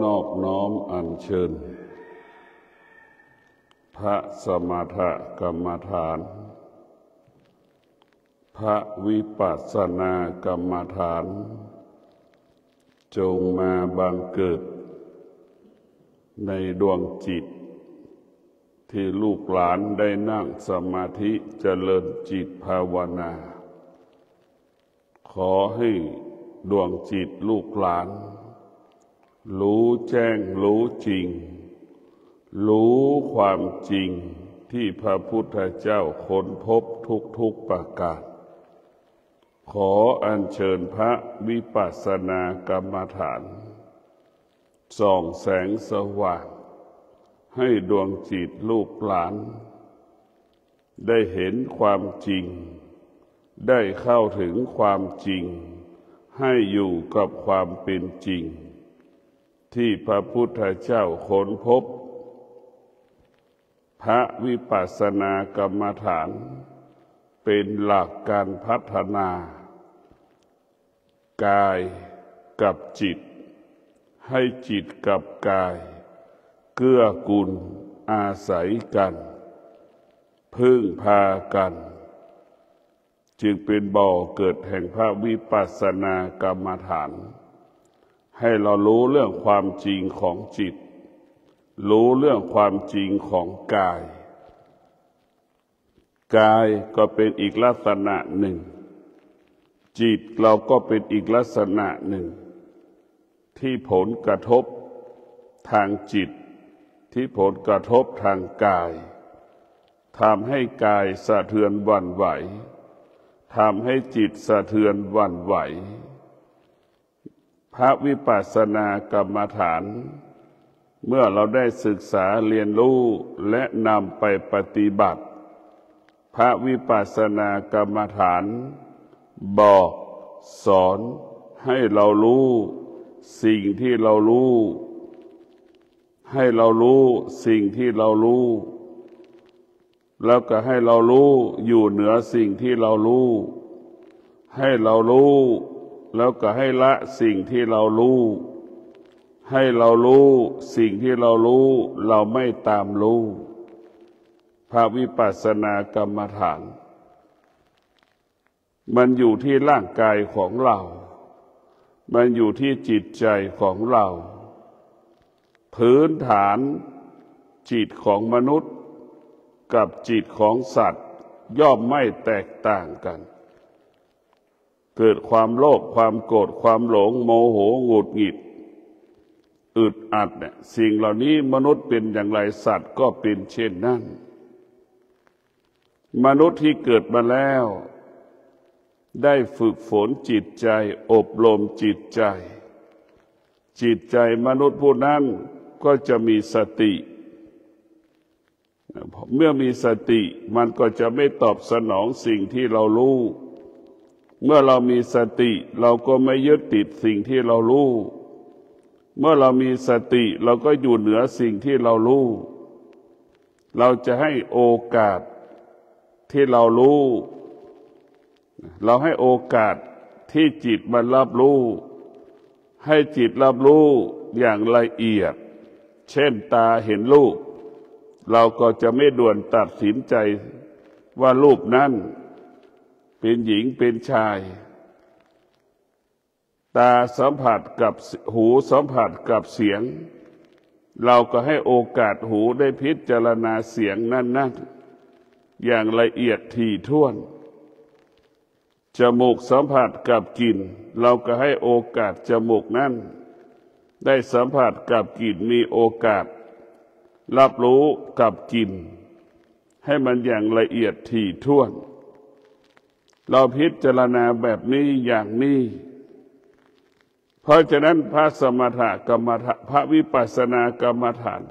นอบน้อมอัญเชิญพระสมถกรรมฐานพระวิปัสสนากรรมฐานจงมาบังเกิดในดวงจิตที่ลูกหลานได้นั่งสมาธิเจริญจิตภาวนาขอให้ดวงจิตลูกหลานรู้แจ้งรู้จริงรู้ความจริงที่พระพุทธเจ้าค้นพบทุกประการขออัญเชิญพระวิปัสสนากรรมฐานส่องแสงสว่างให้ดวงจิตลูกหลานได้เห็นความจริงได้เข้าถึงความจริงให้อยู่กับความเป็นจริงที่พระพุทธเจ้าค้นพบพระวิปัสสนากรรมฐานเป็นหลักการพัฒนากายกับจิตให้จิตกับกายเกื้อกูลอาศัยกันพึ่งพากันจึงเป็นบ่อเกิดแห่งพระวิปัสสนากรรมฐานให้เรารู้เรื่องความจริงของจิตรู้เรื่องความจริงของกายกายก็เป็นอีกลักษณะหนึ่งจิตเราก็เป็นอีกลักษณะหนึ่งที่ผลกระทบทางจิตที่ผลกระทบทางกายทำให้กายสะเทือนหวั่นไหวทำให้จิตสะเทือนหวั่นไหวพระวิปัสสนากรรมฐานเมื่อเราได้ศึกษาเรียนรู้และนำไปปฏิบัติพระวิปัสสนากรรมฐานบอกสอนให้เรารู้สิ่งที่เรารู้ให้เรารู้สิ่งที่เรารู้แล้วก็ให้เรารู้อยู่เหนือสิ่งที่เรารู้ให้เรารู้แล้วก็ให้ละสิ่งที่เรารู้ให้เรารู้สิ่งที่เรารู้เราไม่ตามรู้พระวิปัสสนากรรมฐานมันอยู่ที่ร่างกายของเรามันอยู่ที่จิตใจของเราพื้นฐานจิตของมนุษย์กับจิตของสัตว์ย่อมไม่แตกต่างกันเกิดความโลภความโกรธความหลงโมโหหงุดหงิดอึดอัดเนี่ยสิ่งเหล่านี้มนุษย์เป็นอย่างไรสัตว์ก็เป็นเช่นนั้นมนุษย์ที่เกิดมาแล้วได้ฝึกฝนจิตใจอบรมจิตใจจิตใจมนุษย์ผู้นั้นก็จะมีสติเมื่อมีสติมันก็จะไม่ตอบสนองสิ่งที่เรารู้เมื่อเรามีสติเราก็ไม่ยึดติดสิ่งที่เรารู้เมื่อเรามีสติเราก็อยู่เหนือสิ่งที่เรารู้เราจะให้โอกาสที่เรารู้เราให้โอกาสที่จิตมันรับรู้ให้จิตรับรู้อย่างละเอียดเช่นตาเห็นรูปเราก็จะไม่ด่วนตัดสินใจว่ารูปนั้นเป็นหญิงเป็นชายตาสัมผัสกับหูสัมผัสกับเสียงเราก็ให้โอกาสหูได้พิจารณาเสียงนั้นอย่างละเอียดถี่ถ้วนจมูกสัมผัสกับกลิ่นเราก็ให้โอกาสจมูกนั้นได้สัมผัสกับกลิ่นมีโอกาสรับรู้กับกลิ่นให้มันอย่างละเอียดถี่ถ้วนเราพิจารณาแบบนี้อย่างนี้เพราะฉะนั้นพระสมถกรรมฐานพระวิปัสสนากรรมฐาน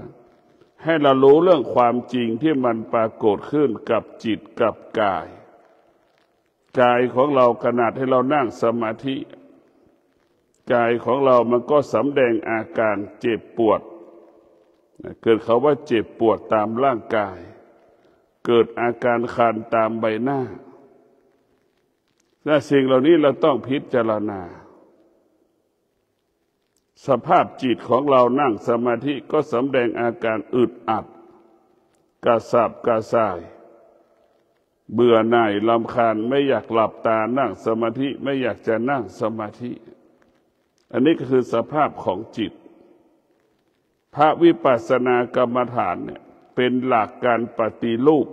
ให้เรารู้เรื่องความจริงที่มันปรากฏขึ้นกับจิตกับกายกายของเราขนาดให้เรานั่งสมาธิกายของเรามันก็สำแดงอาการเจ็บปวดเกิดเขาว่าเจ็บปวดตามร่างกายเกิดอาการคันตามใบหน้าและสิ่งเหล่านี้เราต้องพิจารณา สภาพจิตของเรานั่งสมาธิก็สำแดงอาการอึดอัดกระสับกระส่ายเบื่อหน่ายรำคาญไม่อยากหลับตานั่งสมาธิไม่อยากจะนั่งสมาธิอันนี้ก็คือสภาพของจิตพระวิปัสสนากรรมฐานเนี่ยเป็นหลักการปฏิรูป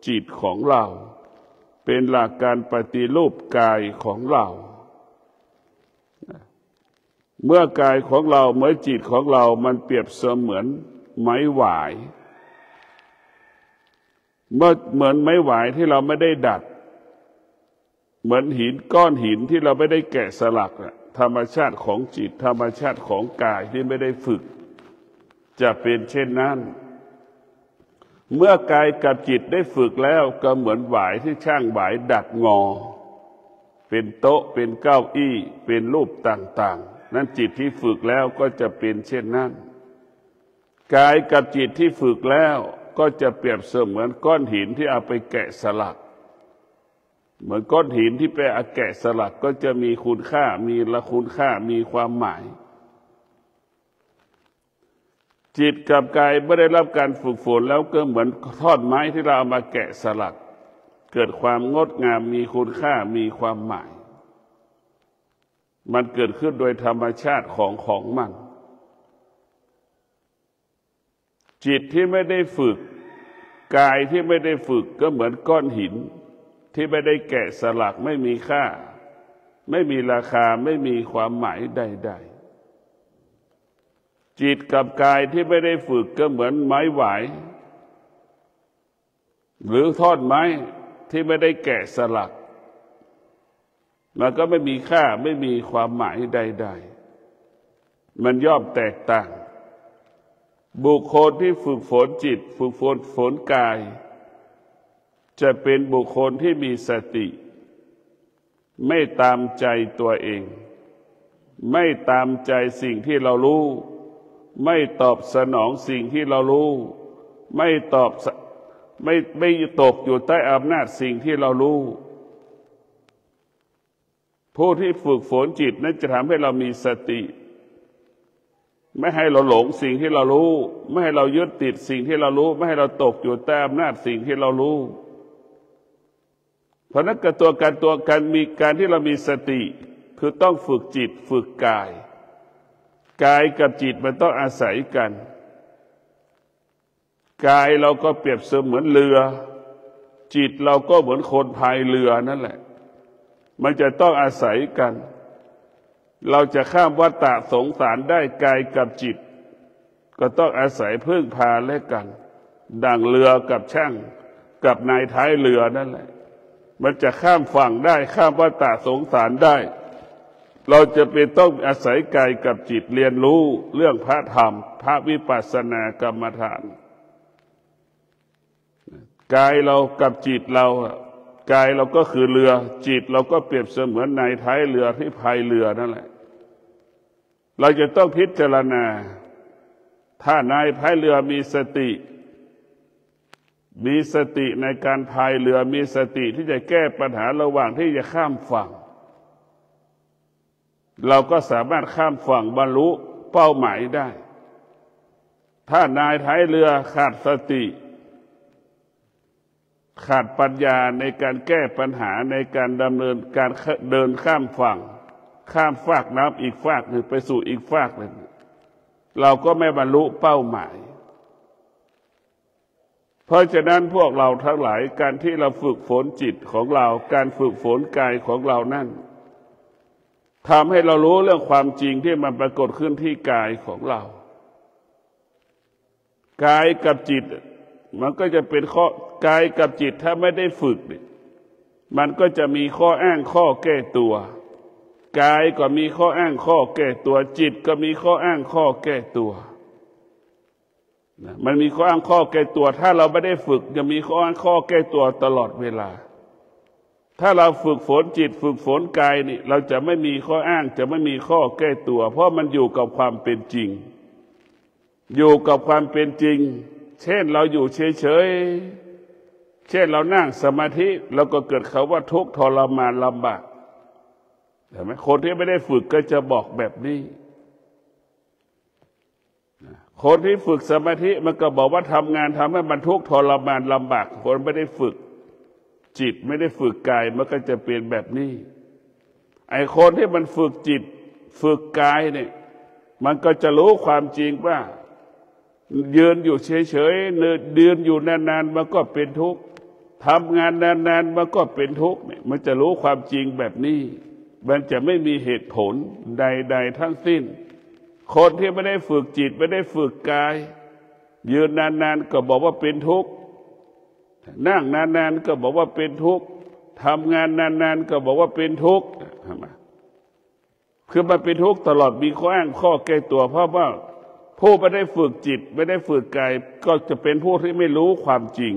จิตของเราเป็นหลักการปฏิรูปกายของเราเมื่อกายของเราเมื่อจิตของเรามันเปรียบเสมือนไม้หวายเหมือนไม้หวายที่เราไม่ได้ดัดเหมือนหินก้อนหินที่เราไม่ได้แกะสลักธรรมชาติของจิตธรรมชาติของกายที่ไม่ได้ฝึกจะเป็นเช่นนั้นเมื่อกายกับจิตได้ฝึกแล้วก็เหมือนหวายที่ช่างหวายดัดงอเป็นโต๊ะเป็นเก้าอี้เป็นรูปต่างๆนั้นจิตที่ฝึกแล้วก็จะเป็นเช่นนั้นกายกับจิตที่ฝึกแล้วก็จะเปรียบเสมือนก้อนหินที่เอาไปแกะสลักเหมือนก้อนหินที่ไปแกะสลักก็จะมีคุณค่ามีคุณค่ามีความหมายจิตกับกายไม่ได้รับการฝึกฝนแล้วก็เหมือนท่อนไม้ที่เราเอามาแกะสลักเกิดความงดงามมีคุณค่ามีความหมายมันเกิดขึ้นโดยธรรมชาติของมันจิตที่ไม่ได้ฝึกกายที่ไม่ได้ฝึกก็เหมือนก้อนหินที่ไม่ได้แกะสลักไม่มีค่าไม่มีราคาไม่มีความหมายใดๆจิตกับกายที่ไม่ได้ฝึกก็เหมือนไม้หวายหรือท่อนไม้ที่ไม่ได้แกะสลักมันก็ไม่มีค่าไม่มีความหมายใดๆมันย่อมแตกต่างบุคคลที่ฝึกฝนจิตฝึกฝนกายจะเป็นบุคคลที่มีสติไม่ตามใจตัวเองไม่ตามใจสิ่งที่เรารู้ไม่ตอบสนองสิ่งที่เรารู้ไม่ตกอยู่ใต้อำนาจสิ่งที่เรารู้ผู้ที่ฝึกฝนจิตนั้นจะทำให้เรามีสติไม่ให้เราหลงสิ่งที่เรารู้ไม่ให้เรายึดติดสิ่งที่เรารู้ไม่ให้เราตกอยู่ใต้อำนาจสิ่งที่เรารู้เพราะนั้นตัวการมีการที่เรามีสติคือต้องฝึกจิตฝึกกายกายกับจิตมันต้องอาศัยกันกายเราก็เปรียบเสมือนเรือจิตเราก็เหมือนคนพายเรือนั่นแหละมันจะต้องอาศัยกันเราจะข้ามวัฏฏะสงสารได้กายกับจิตก็ต้องอาศัยพึ่งพาและกันดั่งเรือกับช่างกับนายท้ายเรือนั่นแหละมันจะข้ามฝั่งได้ข้ามวัฏฏะสงสารได้เราจะเป็นต้องอาศัยกายกับจิตเรียนรู้เรื่องพระธรรมพระวิปัสสนากรรมฐานกายเรากับจิตเรากายเราก็คือเรือจิตเราก็เปรียบเสมือนนายท้ายเรือที่พายเรือนั่นแหละเราจะต้องพิจารณาถ้านายพายเรือมีสติในการพายเรือมีสติที่จะแก้ปัญหาระหว่างที่จะข้ามฝั่งเราก็สามารถข้ามฝั่งบรรลุเป้าหมายได้ถ้านายท้ายเรือขาดสติขาดปัญญาในการแก้ปัญหาในการดำเนินการเดินข้ามฝั่งข้ามฟากน้ำอีกฟากหนึ่งไปสู่อีกฟากหนึ่งเราก็ไม่บรรลุเป้าหมายเพราะฉะนั้นพวกเราทั้งหลายการที่เราฝึกฝนจิตของเราการฝึกฝนกายของเรานั่นทำให้เรารู้เรื่องความจริงที่มันปรากฏขึ้นที่กายของเรากายกับจิตมันก็จะเป็นข้อกายกับจิตถ้าไม่ได้ฝึกมันก็จะมีข้ออ้างข้อแก้ตัวกายก็มีข้ออ้างข้อแก้ตัวจิตก็มีข้ออ้างข้อแก้ตัวมันมีข้ออ้างข้อแก้ตัวถ้าเราไม่ได้ฝึกจะมีข้ออ้างข้อแก้ตัวตลอดเวลาถ้าเราฝึกฝนจิตฝึกฝนกายนี่เราจะไม่มีข้ออ้างจะไม่มีข้อแก้ตัวเพราะมันอยู่กับความเป็นจริงอยู่กับความเป็นจริงเช่นเราอยู่เฉยๆเช่นเรานั่งสมาธิเราก็เกิดคำว่าทุกข์ทรมานลำบากเห็นไหมคนที่ไม่ได้ฝึกก็จะบอกแบบนี้ คนที่ฝึกสมาธิมันก็บอกว่าทำงานทำให้มันทุกข์ทรมานลำบากคนไม่ได้ฝึกจิตไม่ได้ฝึกกายมันก็จะเป็นแบบนี้ไอ้คนที่มันฝึกจิตฝึกกายเนี่ยมันก็จะรู้ความจริงว่ายืนอยู่เฉยๆเดินอยู่นานๆมันก็เป็นทุกข์ทำงานนานๆมันก็เป็นทุกข์เนี่ยมันจะรู้ความจริงแบบนี้มันจะไม่มีเหตุผลใดๆทั้งสิ้นคนที่ไม่ได้ฝึกจิตไม่ได้ฝึกกายยืนนานๆก็บอกว่าเป็นทุกข์นั่งนานๆก็บอกว่าเป็นทุกข์ทำงานนานๆก็บอกว่าเป็นทุกข์คือมันเป็นทุกข์ตลอดมีข้ออ้างข้อแก้ตัวเพราะว่าผู้ไม่ได้ฝึกจิตไม่ได้ฝึกกายก็จะเป็นผู้ที่ไม่รู้ความจริง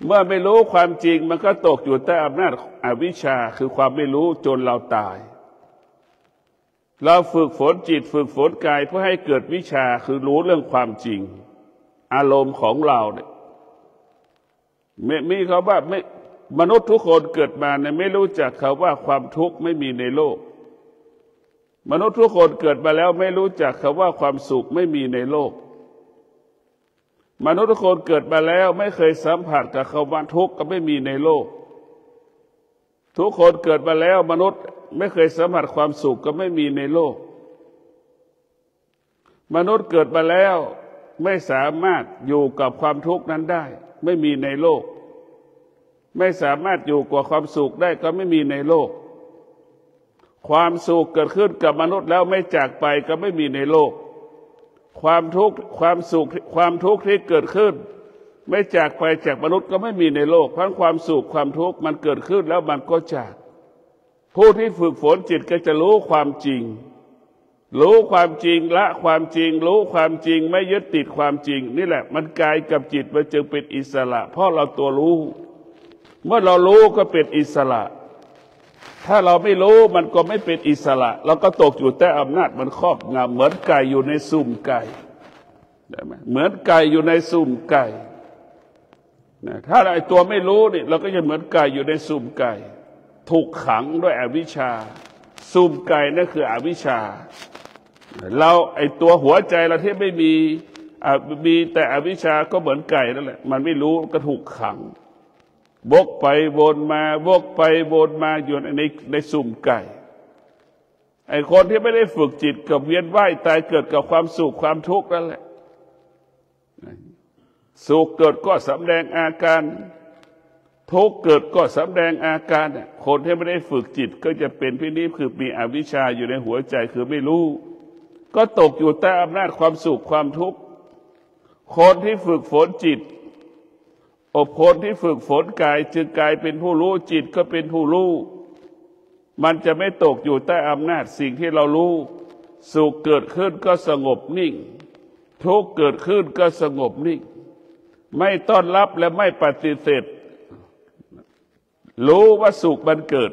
เมื่อไม่รู้ความจริงมันก็ตกอยู่ใต้อำนาจอวิชชาคือความไม่รู้จนเราตายเราฝึกฝนจิตฝึกฝนกายเพื่อให้เกิดวิชาคือรู้เรื่องความจริงอารมณ์ของเราเนี่ยมีเขาว่าไม่มนุษย์ทุกคนเกิดมาเนี่ยไม่รู้จักเขาว่าความทุกข์ไม่มีในโลกมนุษย์ทุกคนเกิดมาแล้วไม่รู้จักเขาว่าความสุขไม่มีในโลกมนุษย์ทุกคนเกิดมาแล้วไม่เคยสัมผัสกับคำว่าทุกข์ก็ไม่มีในโลกทุกคนเกิดมาแล้วมนุษย์ไม่เคยสัมผัสความสุขก็ไม่มีในโลกมนุษย์เกิดมาแล้วไม่สามารถอยู่กับความทุกข์นั้นได้ไม่มีในโลกไม่สามารถอยู่กับความสุขได้ก็ไม่มีในโลกความสุขเกิดขึ้นกับมนุษย์แล้วไม่จากไปก็ไม่มีในโลกความทุกข์ความสุขความทุกข์ที่เกิดขึ้นไม่จากไปจากมนุษย์ก็ไม่มีในโลกเพราะความสุขความทุกข์มันเกิดขึ้นแล้วมันก็จากผู้ที่ฝึกฝนจิตก็จะรู้ความจริงรู้ความจริงละความจริงรู้ความจริงไม่ยึดติดความจริงนี่แหละมันกายกับจิตมันจึงเป็นอิสระเพราะเราตัวรู้เมื่อเรารู้ก็เป็นอิสระถ้าเราไม่รู้มันก็ไม่เป็นอิสระเราก็ตกอยู่ใต้อำนาจมันครอบงำเหมือนไก่อยู่ในสุ่มไก่ได้ไหมเหมือนไก่อยู่ในสุ่มไก่ถ้าไอ้ตัวไม่รู้นี่เราก็จะเหมือนไก่อยู่ในสุ่มไก่ถูกขังด้วยอวิชชาสุ่มไก่นั่นคืออวิชชาเราไอ้ตัวหัวใจเราที่ไม่มีแต่อวิชชาก็เหมือนไก่นั่นแหละมันไม่รู้ก็ถูกขังวกไปวนมาวกไปวนมาอยู่ในสุ่มไก่ไอ้คนที่ไม่ได้ฝึกจิตกับเวียนว่ายตายเกิดกับความสุขความทุกข์นั่นแหละสุขเกิดก็สำแดงอาการทุกข์เกิดก็สำแดงอาการคนที่ไม่ได้ฝึกจิตก็จะเป็นพินิจคือมีอวิชชาอยู่ในหัวใจคือไม่รู้ก็ตกอยู่ใต้อำนาจความสุขความทุกข์คนที่ฝึกฝนจิตคนที่ฝึกฝนกายจึงกลายเป็นผู้รู้จิตก็เป็นผู้รู้มันจะไม่ตกอยู่ใต้อำนาจสิ่งที่เรารู้สุขเกิดขึ้นก็สงบนิ่งทุกข์เกิดขึ้นก็สงบนิ่งไม่ต้อนรับและไม่ปฏิเสธรู้ว่าสุขมันเกิด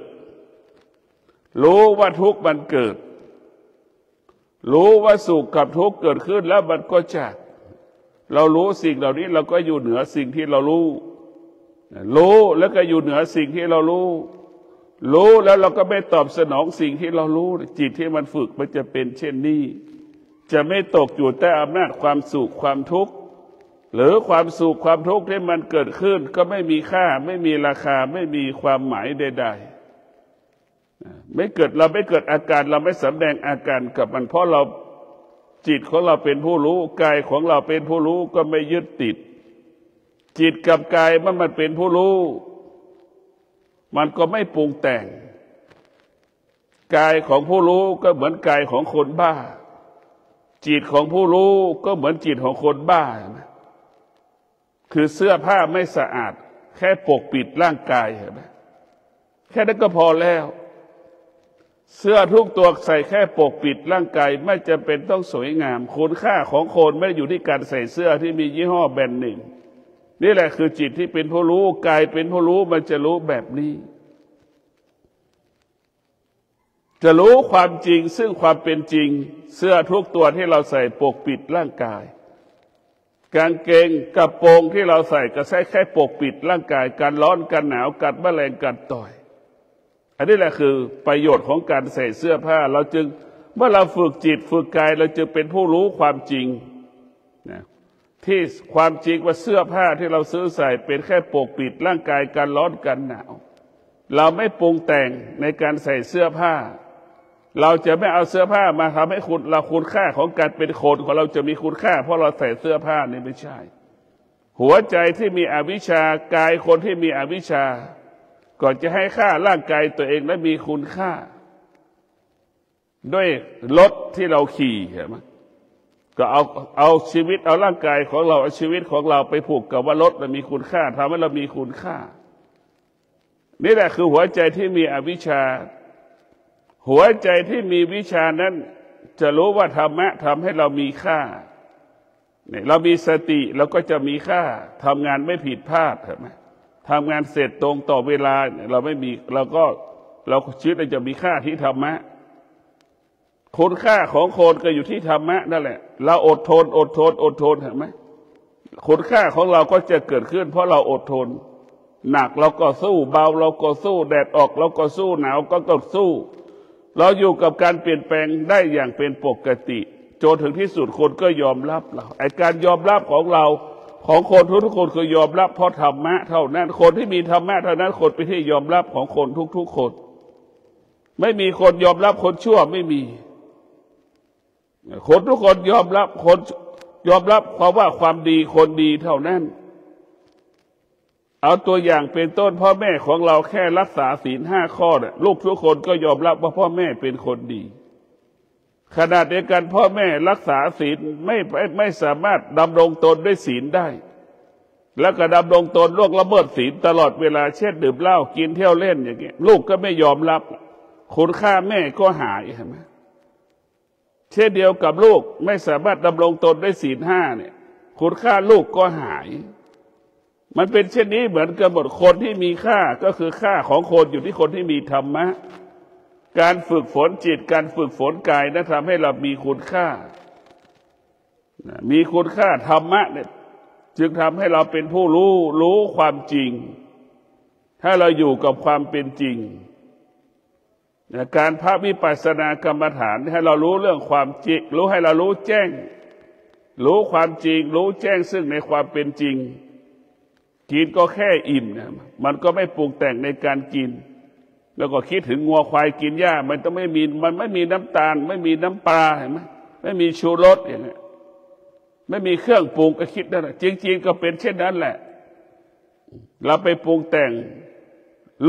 รู้ว่าทุกข์มันเกิดรู้ว่าสุขกับทุกข์เกิดขึ้นแล้วมันก็จากเรารู้สิ่งเหล่านี้เราก็อยู่เหนือสิ่งที่เรารู้แล้วก็อยู่เหนือสิ่งที่เรารู้แล้วเราก็ไม่ตอบสนองสิ่งที่เรารู้จิตที่มันฝึกมันจะเป็นเช่นนี้จะไม่ตกอยู่ใต้อำนาจความสุขความทุกข์หรือความสุขความทุกข์ที่มันเกิดขึ้นก็ไม่มีค่าไม่มีราคาไม่มีความหมายใดๆเราไม่เกิดอาการเราไม่สำแดงอาการกับมันเพราะเราจิตของเราเป็นผู้รู้กายของเราเป็นผู้รู้ก็ไม่ยึดติดจิตกับกายมันเป็นผู้รู้มันก็ไม่ปรุงแต่งกายของผู้รู้ก็เหมือนกายของคนบ้าจิตของผู้รู้ก็เหมือนจิตของคนบ้าคือเสื้อผ้าไม่สะอาดแค่ปกปิดร่างกายเห็นไหมแค่นั้นก็พอแล้วเสื้อทุกตัวใส่แค่ปกปิดร่างกายไม่จำเป็นต้องสวยงามคุณค่าของคนไม่ได้อยู่ที่การใส่เสื้อที่มียี่ห้อแบรนด์เนมนี่แหละคือจิตที่เป็นผู้รู้กายเป็นผู้รู้มันจะรู้แบบนี้จะรู้ความจริงซึ่งความเป็นจริงเสื้อทุกตัวที่เราใส่ปกปิดร่างกายกางเกงกระโปรงที่เราใส่ก็ใช้แค่ปกปิดร่างกายกันร้อนกันหนาวกัดแมลงกัดต่อยอันนี้แหละคือประโยชน์ของการใส่เสื้อผ้าเราจึง เมื่อเราฝึกจิตฝึกกายเราจะเป็นผู้รู้ความจริงนะที่ความจริงว่าเสื้อผ้าที่เราซื้อใส่เป็นแค่ปกปิดร่างกายกันร้อนกันหนาวเราไม่ปรุงแต่งในการใส่เสื้อผ้าเราจะไม่เอาเสื้อผ้ามาทำให้คุณค่าของการเป็นคนของเราจะมีคุณค่าเพราะเราใส่เสื้อผ้านี่ไม่ใช่หัวใจที่มีอวิชชากายคนที่มีอวิชชาก่อนจะให้ค่าร่างกายตัวเองและมีคุณค่าด้วยรถที่เราขี่เห็นไหมก็เอาชีวิตเอาร่างกายของเราเอาชีวิตของเราไปผูกกับว่ารถมันมีคุณค่าทำให้เรามีคุณค่านี่แหละคือหัวใจที่มีอวิชชาหัวใจที่มีวิชานั้นจะรู้ว่าธรรมะทำให้เรามีค่าเนี่ยเรามีสติเราก็จะมีค่าทำงานไม่ผิดพลาดเห็นไหมทำงานเสร็จตรงต่อเวลาเราไม่มีเราชีวิตเราจะมีค่าที่ธรรมะคุณค่าของคนก็อยู่ที่ธรรมะนั่นแหละเราอดทนเห็นไหมคุณค่าของเราก็จะเกิดขึ้นเพราะเราอดทนหนักเราก็สู้เบาเราก็สู้แดดออกเราก็สู้หนาวก็ต้องสู้เราอยู่กับการเปลี่ยนแปลงได้อย่างเป็นปกติจนถึงที่สุดคนก็ยอมรับเราไอ้การยอมรับของเราของคนทุกคนคือยอมรับเพราะธรรมะเท่านั้นคนที่มีธรรมะเท่านั้นคนเป็นที่ยอมรับของคนทุกคนไม่มีคนยอมรับคนชั่วไม่มีคนทุกคนยอมรับคนยอมรับเพราะว่าความดีคนดีเท่านั้นเอาตัวอย่างเป็นต้นพ่อแม่ของเราแค่รักษาศีล5 ข้อเนี่ยลูกทุกคนก็ยอมรับว่าพ่อแม่เป็นคนดีขณะเดียวกันพ่อแม่รักษาศีลไม่สามารถดำรงตนด้วยศีลได้แล้วก็ดำรงตนล่วงละเมิดศีลตลอดเวลาเช่นดื่มเหล้ากินเที่ยวเล่นอย่างเงี้ยลูกก็ไม่ยอมรับคุณค่าแม่ก็หายใช่ไหมเช่นเดียวกับลูกไม่สามารถดำรงตนด้วยศีล5เนี่ยคุณค่าลูกก็หายมันเป็นเช่นนี้เหมือนกันหมดคนที่มีค่าก็คือค่าของคนอยู่ที่คนที่มีธรรมะการฝึกฝนจิตการฝึกฝนกายนั้นทำให้เรามีคุณค่ามีคุณค่าธรรมะเนี่ยจึงทำให้เราเป็นผู้รู้ความจริงถ้าเราอยู่กับความเป็นจริงการพระวิปัสสนากรรมฐานให้เรารู้เรื่องความจริงรู้ให้เรารู้แจ้งรู้ความจริงรู้แจ้งซึ่งในความเป็นจริงกินก็แค่อิ่มนะมันก็ไม่ปรุงแต่งในการกินแล้วก็คิดถึงงัวควายกินหญ้ามันไม่มีน้ำตาลไม่มีน้ำปลาเห็นไหมไม่มีชูรสอย่างเงี้ยไม่มีเครื่องปรุงก็คิดนั่นแหละจริงๆก็เป็นเช่นนั้นแหละเราไปปรุงแต่ง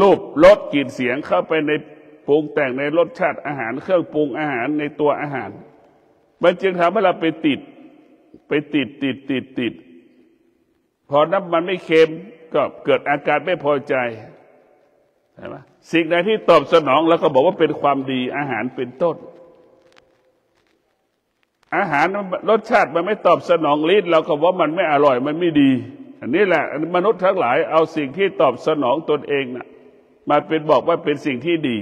รูปรสกลิ่นเสียงเข้าไปในปรุงแต่งในรสชาติอาหารเครื่องปรุงอาหารในตัวอาหารมันจึงทำให้เราไปติดพอน้ำมันไม่เค็มก็เกิดอาการไม่พอใจใช่ไหมสิ่งใดที่ตอบสนองแล้วก็บอกว่าเป็นความดีอาหารเป็นต้นอาหารรสชาติมันไม่ตอบสนองลิ้นเราก็ว่ามันไม่อร่อยมันไม่ดีอันนี้แหละมนุษย์ทั้งหลายเอาสิ่งที่ตอบสนองตนเองน่ะมาเป็นบอกว่าเป็นสิ่งที่ดี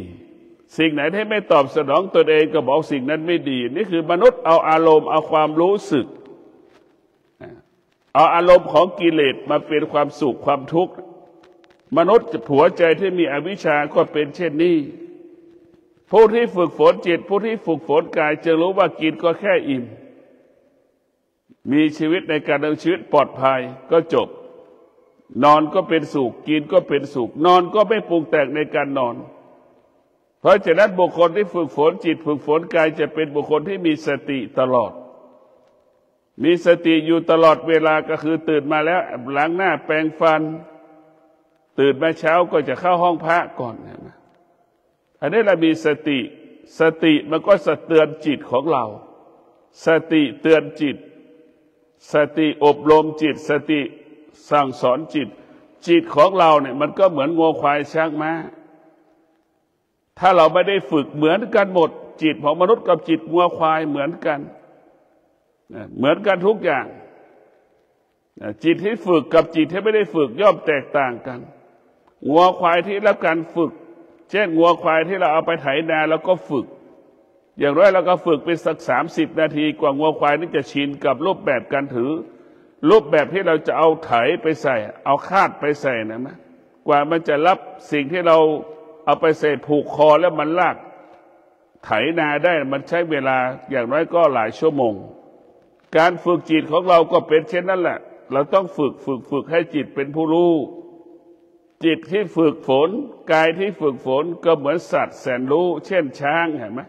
สิ่งไหนที่ไม่ตอบสนองตนเองก็บอกสิ่งนั้นไม่ดีนี่คือมนุษย์เอาอารมณ์เอาความรู้สึกเอาอารมณ์ของกิเลสมาเป็นความสุขความทุกข์มนุษย์หัวใจที่มีอวิชชาก็เป็นเช่นนี้ผู้ที่ฝึกฝนจิตผู้ที่ฝึกฝนกายจะรู้ว่ากินก็แค่อิ่มมีชีวิตในการดำเนินชีวิตปลอดภัยก็จบนอนก็เป็นสุขกินก็เป็นสุขนอนก็ไม่ปรุงแต่งในการนอนเพราะฉะนั้นบุคคลที่ฝึกฝนจิตฝึกฝนกายจะเป็นบุคคลที่มีสติตลอดมีสติอยู่ตลอดเวลาก็คือตื่นมาแล้วล้างหน้าแปรงฟันตื่นมาเช้าก็จะเข้าห้องพระก่อนนะอันนี้เรามีสติมันก็สะเตือนจิตของเราสติเตือนจิตสติอบรมจิตสติสั่งสอนจิตของเราเนี่ยมันก็เหมือนงัวควายช้างม้าถ้าเราไม่ได้ฝึกเหมือนกันหมดจิตของมนุษย์กับจิตงัวควายเหมือนกันทุกอย่างจิตที่ฝึกกับจิตที่ไม่ได้ฝึกย่อมแตกต่างกันงัวควายที่รับการฝึกเช่นงัวควายที่เราเอาไปไถนาแล้วก็ฝึกอย่างไรเราก็ฝึกเป็นสัก30 นาทีกว่างัวควายนี่จะชินกับรูปแบบการถือรูปแบบที่เราจะเอาไถไปใส่เอาคาดไปใส่นะกว่ามันจะรับสิ่งที่เราเอาไปใส่ผูกคอแล้วมันลาก ไถนาได้มันใช้เวลาอย่างน้อยก็หลายชั่วโมงการฝึกจิตของเราก็เป็นเช่นนั้นแหละเราต้องฝึกให้จิตเป็นผู้รู้จิตที่ฝึกฝนกายที่ฝึกฝนก็เหมือนสัตว์แสนรู้เช่นช้างเห็นไหม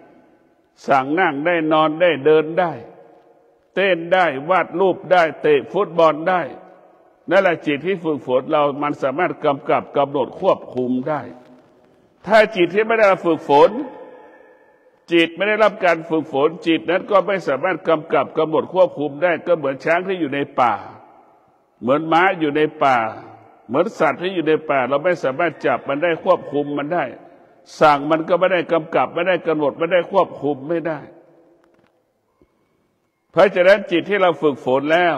สั่งนั่งได้นอนได้เดินได้เต้นได้วาดรูปได้เตะฟุตบอลได้นั่นแหละจิตที่ฝึกฝนเรามันสามารถกำกับกำหนดควบคุมได้ถ้าจิตที่ไม่ได้ฝึกฝนจิตไม่ได้รับการฝึกฝนจิตนั้นก็ไม่สามารถกำกับกำหนดควบคุมได้ก็เหมือนช้างที่อยู่ในป่าเหมือนม้าอยู่ในป่าเหมือนสัตว์ที่อยู่ในป่าเราไม่สามารถจับมันได้ควบคุมมันได้สั่งมันก็ไม่ได้กำกับไม่ได้กำหนดไม่ได้ควบคุมไม่ได้เพราะฉะนั้นจิตที่เราฝึกฝนแล้ว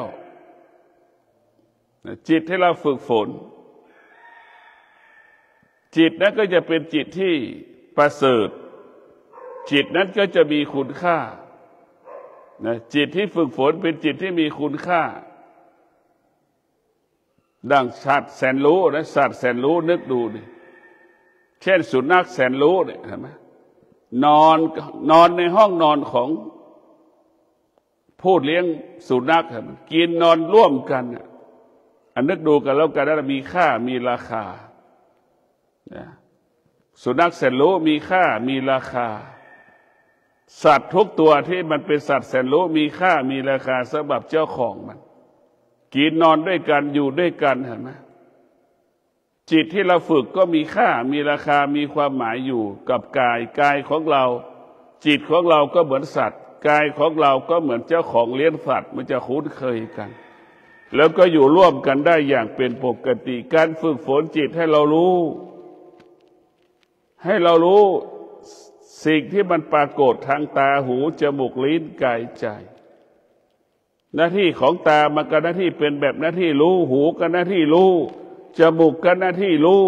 จิตที่เราฝึกฝนจิตนั้นก็จะเป็นจิตที่ประเสริฐจิตนั้นก็จะมีคุณค่าจิตที่ฝึกฝนเป็นจิตที่มีคุณค่าดังสัตว์แสนรู้นะสัตว์แสนรู้นึกดูดิเช่นสุนัขแสนรู้เนี่ยเห็นไหมนอนในห้องนอนของผู้เลี้ยงสุนัขกินนอนร่วมกันอันนึกดูกันแล้วกันว่ามีค่ามีราคาสุนัขแสนรู้มีค่ามีราคาสัตว์ทุกตัวที่มันเป็นสัตว์แสนรู้มีค่ามีราคาสำหรับเจ้าของมันกินนอนด้วยกันอยู่ด้วยกันเห็นไหมจิตที่เราฝึกก็มีค่ามีราคามีความหมายอยู่กับกายของเราจิตของเราก็เหมือนสัตว์กายของเราก็เหมือนเจ้าของเลี้ยงสัตว์มันจะคุ้นเคยกันแล้วก็อยู่ร่วมกันได้อย่างเป็นปกติการฝึกฝนจิตให้เรารู้สิ่งที่มันปรากฏทางตาหูจมูกลิ้นกายใจหน้าที่ของตามันก็หน้าที่เป็นแบบหน้าที่รู้หูก็หน้าที่รู้จมูกก็หน้าที่รู้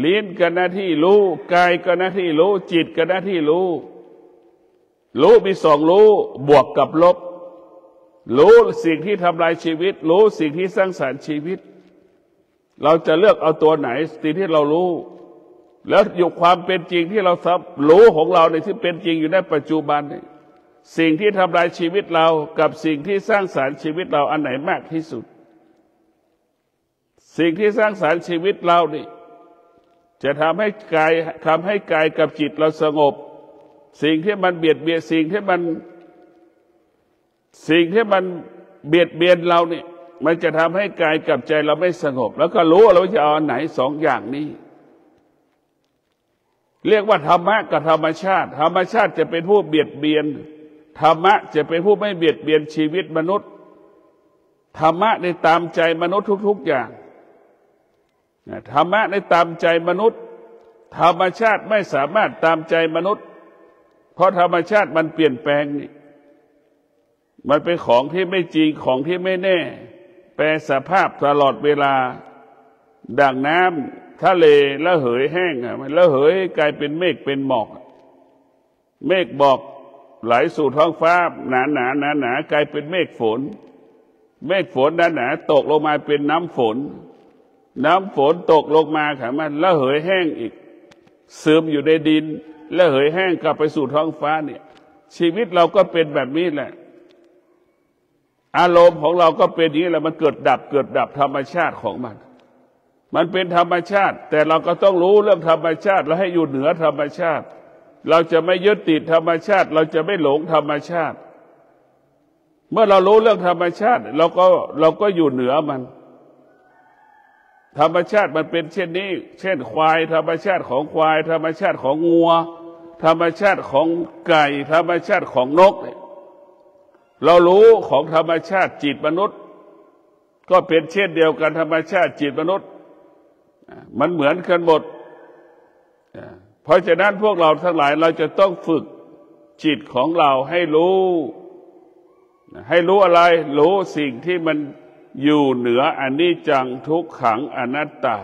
ลิ้นก็หน้าที่รู้กายก็หน้าที่รู้จิตก็หน้าที่รู้มีสองรู้บวกกับลบรู้สิ่งที่ทำลายชีวิตรู้สิ่งที่สร้างสรรค์ชีวิตเราจะเลือกเอาตัวไหนสิ่งที่เรารู้แล้วอยู่ความเป็นจริงที่เรารู้ของเราในที่เป็นจริงอยู่ในปัจจุบันนี่สิ่งที่ทำลายชีวิตเรากับสิ่งที่สร้างสรรค์ชีวิตเราอันไหนมากที่สุดสิ่งที่สร้างสรรค์ชีวิตเรานี่จะทำให้กายกับจิตเราสงบสิ่งที่มันเบียดเบียนสิ่งที่มันเบียดเบียนเราเนี่ยมันจะทำให้กายกับใจเราไม่สงบแล้วก็รู้เราจะเอาอันไหนสองอย่างนี้เรียกว่าธรรมะกับธรรมชาติธรรมชาติจะเป็นผู้เบียดเบียนธรรมะจะเป็นผู้ไม่เบียดเบียนชีวิตมนุษย์ธรรมะในตามใจมนุษย์ทุกๆอย่างธรรมะในตามใจมนุษย์ธรรมชาติไม่สามารถตามใจมนุษย์เพราะธรรมชาติมันเปลี่ยนแปลงนี่มันเป็นของที่ไม่จริงของที่ไม่แน่แปรสภาพตลอดเวลาดังน้ำทะเลละเหยแห้งมันละเหยกลายเป็นเมฆเป็นหมอกเมฆบอกไหลสู่ท้องฟ้าหนากลายเป็นเมฆฝนหนาตกลงมาเป็นน้ำฝนตกลงมามันละเหยแห้งอีกซึมอยู่ในดินละเหยแห้งกลับไปสู่ท้องฟ้าเนี่ยชีวิตเราก็เป็นแบบนี้แหละอารมณ์ของเราก็เป็นอย่างนี้แหละมันเกิดดับธรรมชาติของมันเป็นธรรมชาติแต่เราก็ต้องรู้เรื่องธรรมชาติแล้วให้อยู่เหนือธรรมชาติเราจะไม่ยึดติดธรรมชาติเราจะไม่หลงธรรมชาติเมื่อเรารู้เรื่องธรรมชาติเราก็อยู่เหนือมันธรรมชาติมันเป็นเช่นนี้เช่นควายธรรมชาติของควายธรรมชาติของงัวธรรมชาติของไก่ธรรมชาติของนกเรารู้ของธรรมชาติจิตมนุษย์ก็เป็นเช่นเดียวกันธรรมชาติจิตมนุษย์มันเหมือนกันหมดเพราะฉะนั้นพวกเราทั้งหลายเราจะต้องฝึกจิตของเราให้รู้อะไรรู้สิ่งที่มันอยู่เหนืออนิจจังทุกขังอนัตตา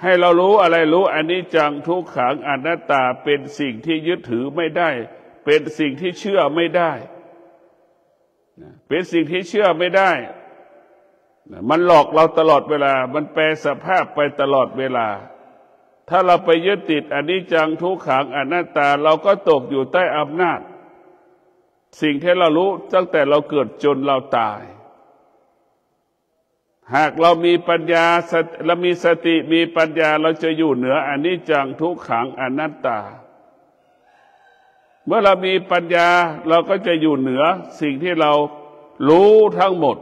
ให้เรารู้อะไรรู้อนิจจังทุกขังอนัตตาเป็นสิ่งที่ยึดถือไม่ได้เป็นสิ่งที่เชื่อไม่ได้เป็นสิ่งที่เชื่อไม่ได้มันหลอกเราตลอดเวลามันแปรสภาพไปตลอดเวลา ถ้าเราไปยึดติดอนิจจังทุกขังอนัตตาเราก็ตกอยู่ใต้อำนาจสิ่งที่เรารู้ตั้งแต่เราเกิดจนเราตายหากเรามีปัญญาเรามีสติมีปัญญาเราจะอยู่เหนืออนิจจังทุกขังอนัตตาเมื่อเรามีปัญญาเราก็จะอยู่เหนือสิ่งที่เรารู้ทั้งหมด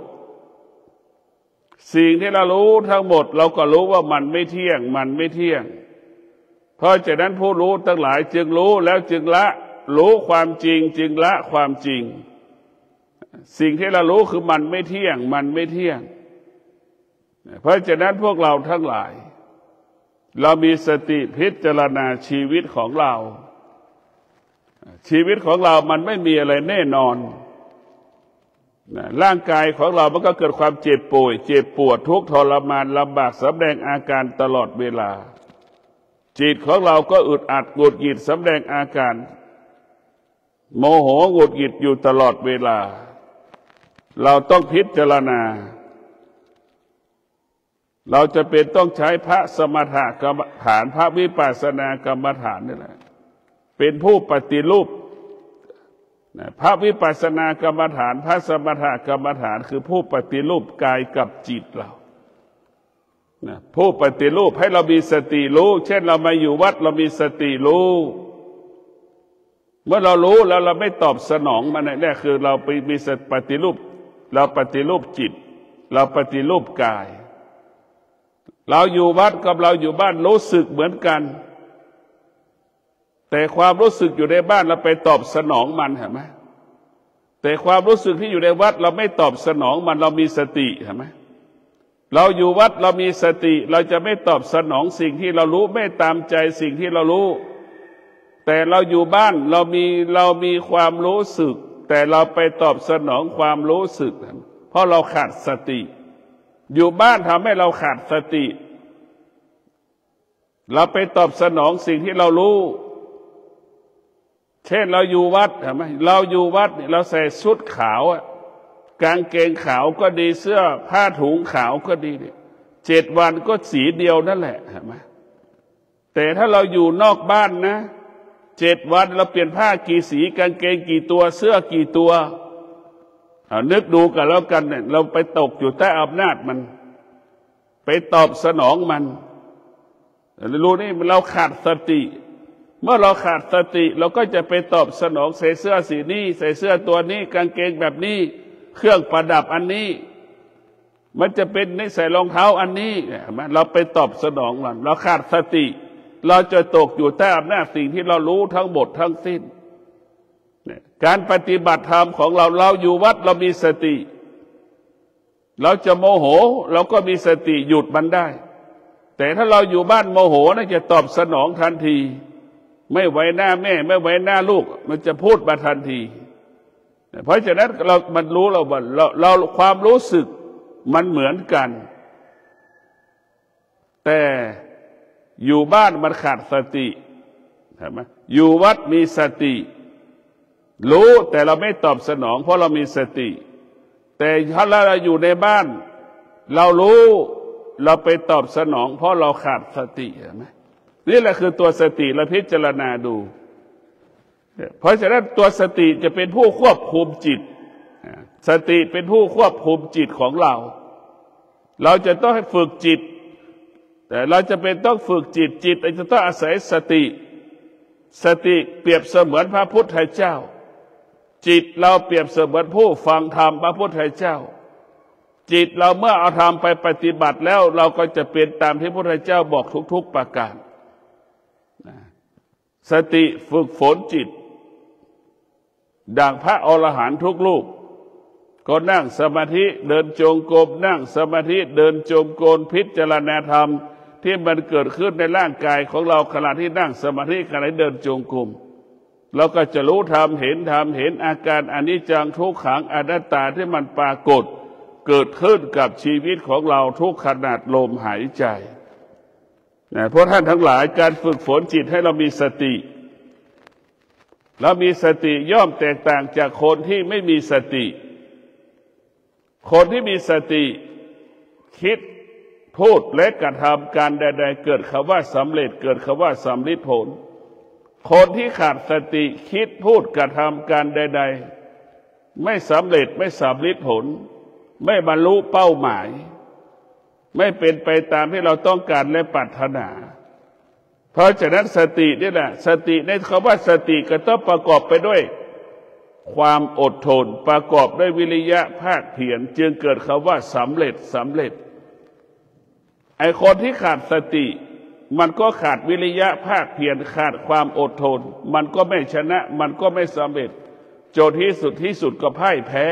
สิ่งที่เรารู้ทั้งหมดเราก็รู้ว่ามันไม่เที่ยงมันไม่เที่ยงเพราะฉะนั้นผู้รู้ทั้งหลายจึงรู้แล้วจึงละรู้ความจริงจึงละความจริงสิ่งที่เรารู้คือมันไม่เที่ยงมันไม่เที่ยงเพราะฉะนั้นพวกเราทั้งหลายเรามีสติพิจารณาชีวิตของเราชีวิตของเรามันไม่มีอะไรแน่นอนร่างกายของเรามันก็เกิดความเจ็บป่วยเจ็บปวดทุกข์ทรมานลำบากแสดงอาการตลอดเวลาจิตของเราก็อึดอัดหงุดหงิดแสดงอาการโมโหหงุดหงิดอยู่ตลอดเวลาเราต้องพิจารณาเราจะเป็นต้องใช้พระสมถกรรมฐานพระวิปัสสนากรรมฐานนี่แหละเป็นผู้ปฏิรูปพระวิปัสสนากรรมฐานพระสมถกรรมฐานคือผู้ปฏิรูปกายกับจิตเราผู้ปฏิรูปให้เรามีสติรู้เช่นเรามาอยู่วัดเรามีสติรู้เมื่อเรารู้แล้วเราไม่ตอบสนองมันนี่คือเราไปมีสติปฏิรูปเราปฏิรูปจิตเราปฏิรูปกายเราอยู่วัดกับเราอยู่บ้านรู้สึกเหมือนกันแต่ความรู้สึกอยู่ในบ้านเราไปตอบสนองมันเห็นไหมแต่ความรู้สึกที่อยู่ในวัดเราไม่ตอบสนองมันเรามีสติเห็นไหมเราอยู่วัดเรามีสติเราจะไม่ตอบสนองสิ่งที่เรารู้ไม่ตามใจสิ่งที่เรารู้แต่เราอยู่บ้านเรามีความรู้สึกแต่เราไปตอบสนองความรู้สึกเพราะเราขาดสติอยู่บ้านทำให้เราขาดสติเราไปตอบสนองสิ่งที่เรารู้เช่นเราอยู่วัดเห็นไหมเราอยู่วัดเราใส่ชุดขาวกางเกงขาวก็ดีเสื้อผ้าถุงขาวก็ดี7 วันก็สีเดียวนั่นแหละเห็นไหมแต่ถ้าเราอยู่นอกบ้านนะ7 วันเราเปลี่ยนผ้ากี่สีกางเกงกี่ตัวเสื้อกี่ตัวนึกดูกันแล้วกันเนี่ยเราไปตกอยู่ใต้อำนาจมันไปตอบสนองมันรู้นี่เราขาดสติเมื่อเราขาดสติเราก็จะไปตอบสนองใส่เสื้อสีนี้ใส่เสื้อตัวนี้กางเกงแบบนี้เครื่องประดับอันนี้มันจะเป็นในใส่รองเท้าอันนี้เราไปตอบสนองมันเราขาดสติเราจะตกอยู่ใต้อำนาจสิ่งที่เรารู้ทั้งหมดทั้งสิ้นการปฏิบัติธรรมของเราอยู่วัดเรามีสติเราจะโมโหเราก็มีสติหยุดมันได้แต่ถ้าเราอยู่บ้านโมโหน่าจะตอบสนองทันทีไม่ไว้หน้าแม่ไม่ไว้หน้าลูกมันจะพูดมาทันทีเพราะฉะนั้นมันรู้เราความรู้สึกมันเหมือนกันแต่อยู่บ้านมันขาดสติใช่ไหมอยู่วัดมีสติรู้แต่เราไม่ตอบสนองเพราะเรามีสติแต่ถ้าเราอยู่ในบ้านเรารู้เราไปตอบสนองเพราะเราขาดสติใช่ไหมนี่แหละคือตัวสติเราพิจารณาดูเพราะฉะนั้นตัวสติจะเป็นผู้ควบคุมจิตสติเป็นผู้ควบคุมจิตของเราจะต้องให้ฝึกจิตแต่เราจะเป็นต้องฝึกจิตจะต้องอาศัยสติเปรียบเสมือนพระพุทธเจ้าจิตเราเปรียบเสมือนผู้ฟังธรรมพระพุทธเจ้าจิตเราเมื่อเอาธรรมไปปฏิบัติแล้วเราก็จะเป็นตามที่พระพุทธเจ้าบอกทุกๆประการสติฝึกฝนจิตดังพระอรหันต์ทุกรูปก็นั่งสมาธิเดินจงกรมนั่งสมาธิเดินจงกรมพิจารณาธรรมที่มันเกิดขึ้นในร่างกายของเราขณะที่นั่งสมาธิขณะที่เดินจงกรมเราก็จะรู้ธรรมเห็นธรรมเห็นอาการอนิจจังทุกขังอนัตตาที่มันปรากฏเกิดขึ้นกับชีวิตของเราทุกขณะลมหายใจเพราะท่านทั้งหลายการฝึกฝนจิตให้เรามีสติแล้วมีสติย่อมแตกต่างจากคนที่ไม่มีสติคนที่มีสติคิด พูดและกระทำการใดๆเกิดคำว่าสำเร็จเกิดคำว่าสำลิดผลคนที่ขาดสติคิดพูดกระทำการใดๆไม่สำเร็จไม่สำลิดผลไม่บรรลุเป้าหมายไม่เป็นไปตามที่เราต้องการและปรารถนาเพราะฉะนั้นสตินี่แหละสติในคำว่าสติก็ต้องประกอบไปด้วยความอดทนประกอบด้วยวิริยะภาคเพียรจึงเกิดคำว่าสำเร็จสำเร็จไอ้คนที่ขาดสติมันก็ขาดวิริยะภาคเพียรขาดความอดทนมันก็ไม่ชนะมันก็ไม่สำเร็จจนที่สุดก็พ่ายแพ้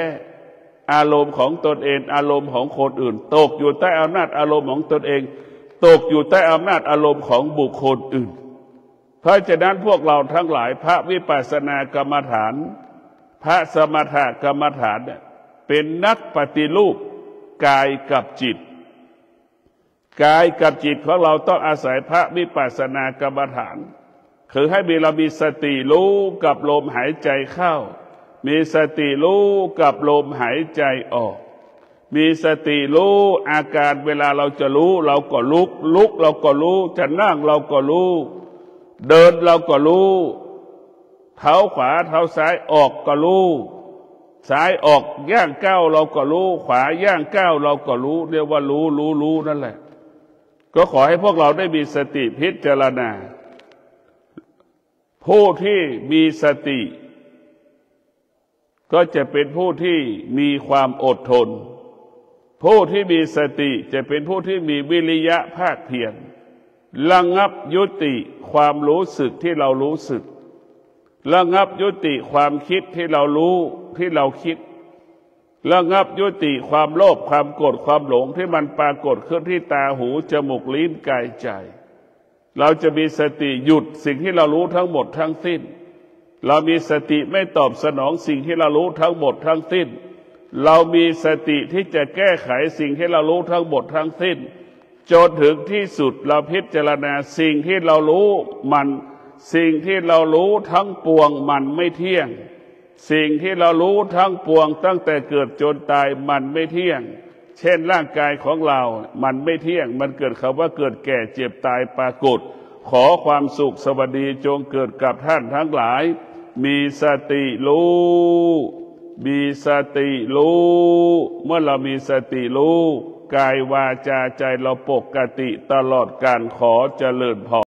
อารมณ์ของตนเองอารมณ์ของคนอื่นตกอยู่ใต้อำนาจอารมณ์ของตนเองตกอยู่ใต้อำนาจอารมณ์ของบุคคลอื่นเพราะฉะนั้นพวกเราทั้งหลายพระวิปัสสนากรรมฐานพระสมถกรรมฐานเป็นนักปฏิรูปกายกับจิตกายกับจิตของเราต้องอาศัยพระวิปัสสนากรรมฐานคือให้เรามีสติรู้กับลมหายใจเข้ามีสติรู้กับลมหายใจออกมีสติรู้อาการเวลาเราจะรู้เราก็ลุกเราก็รู้จะนั่งเราก็รู้เดินเราก็รู้เท้าขวาเท้าซ้ายออกก็รู้ซ้ายออกย่างก้าวเราก็รู้ขวาย่างก้าวเราก็รู้เรียกว่ารู้นั่นแหละก็ขอให้พวกเราได้มีสติพิจารณาผู้ที่มีสติก็จะเป็นผู้ที่มีความอดทนผู้ที่มีสติจะเป็นผู้ที่มีวิริยะภาคเพียรระงับยุติความรู้สึกที่เรารู้สึกระงับยุติความคิดที่เรารู้ที่เราคิดระงับยุติความโลภความโกรธความหลงที่มันปรากฏขึ้นที่ตาหูจมูกลิ้นกายใจเราจะมีสติหยุดสิ่งที่เรารู้ทั้งหมดทั้งสิ้นเรามีสติไม่ตอบสนองสิ่งที่เรารู้ทั้งหมดทั้งสิ้นเรามีสติที่จะแก้ไขสิ่งที่เรารู้ทั้งหมดทั้งสิ้นจนถึงที่สุดเราพิจารณาสิ่งที่เรารู้สิ่งที่เรารู้ทั้งปวงมันไม่เที่ยงสิ่งที่เรารู้ทั้งปวงตั้งแต่เกิดจนตายมันไม่เที่ยงเช่นร่างกายของเรามันไม่เที่ยงมันเกิดคำว่าเกิดแก่เจ็บตายปรากฏขอความสุขสวัสดีจงเกิดกับท่านทั้งหลายมีสติรู้มีสติรู้เมื่อเรามีสติรู้กายวาจาใจเราปกติตลอดการขอเจริญพร